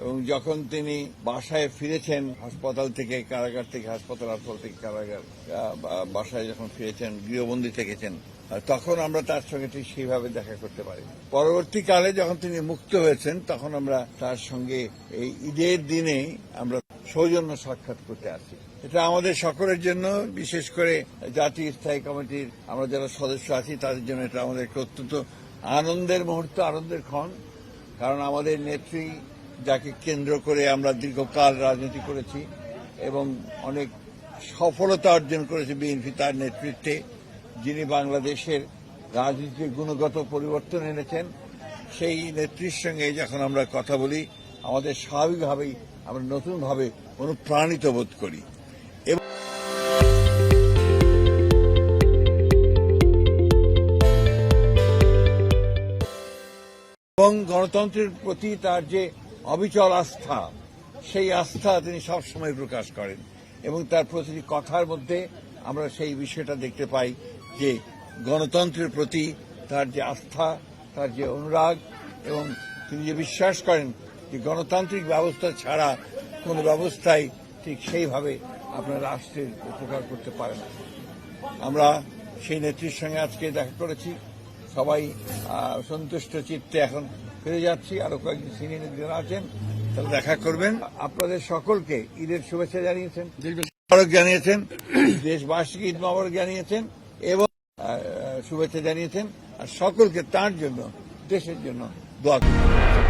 এবং যখন তিনি বাসায় ফিরেছেন হাসপাতাল থেকে কারাগার থেকে হাসপাতাল থেকে কারাগার বাসায় যখন ফিরেছেন গৃহবন্দী থেকেছেন তখন আমরা তার সঙ্গে ঠিক সেইভাবে দেখা করতে পারি। পরবর্তীকালে যখন তিনি মুক্ত হয়েছেন তখন আমরা তার সঙ্গে এই ঈদের দিনে আমরা সৌজন্য সাক্ষাৎ করতে আসি। এটা আমাদের সকলের জন্য, বিশেষ করে জাতীয় স্থায়ী কমিটির আমরা যারা সদস্য আছি তাদের জন্য এটা আমাদের একটা অত্যন্ত আনন্দের মুহূর্ত, আনন্দের ক্ষণ। কারণ আমাদের নেত্রী, যাকে কেন্দ্র করে আমরা দীর্ঘকাল রাজনীতি করেছি এবং অনেক সফলতা অর্জন করেছে বিএনপি তার নেতৃত্বে, যিনি বাংলাদেশের রাজনীতির গুণগত পরিবর্তন এনেছেন, সেই নেত্রীর সঙ্গে যখন আমরা কথা বলি আমাদের স্বাভাবিকভাবেই আমরা নতুনভাবে অনুপ্রাণিত বোধ করি। এবং গণতন্ত্রের প্রতি তার যে অবিচল আস্থা, সেই আস্থা তিনি সবসময় প্রকাশ করেন এবং তার প্রতিটি কথার মধ্যে আমরা সেই বিষয়টা দেখতে পাই যে গণতন্ত্রের প্রতি তার যে আস্থা, তার যে অনুরাগ, এবং তিনি যে বিশ্বাস করেন যে গণতান্ত্রিক ব্যবস্থা ছাড়া কোন ব্যবস্থাই ঠিক সেইভাবে আপনার রাষ্ট্রের উপকার করতে পারে না। আমরা সেই নেত্রীর সঙ্গে আজকে দেখা করেছি, সবাই সন্তুষ্ট চিত্তে এখন ফিরে যাচ্ছি। আরো কয়েকজন সিনিয়র নেতৃত্ব আছেন, তারা দেখা করবেন। আপনাদের সকলকে ঈদের শুভেচ্ছা জানিয়েছেন, মোবারক জানিয়েছেন, দেশবাসীকে ঈদ মোবারক জানিয়েছেন এবং শুভেচ্ছা জানিয়েছেন, আর সকলকে তার জন্য, দেশের জন্য দোয়া করছেন।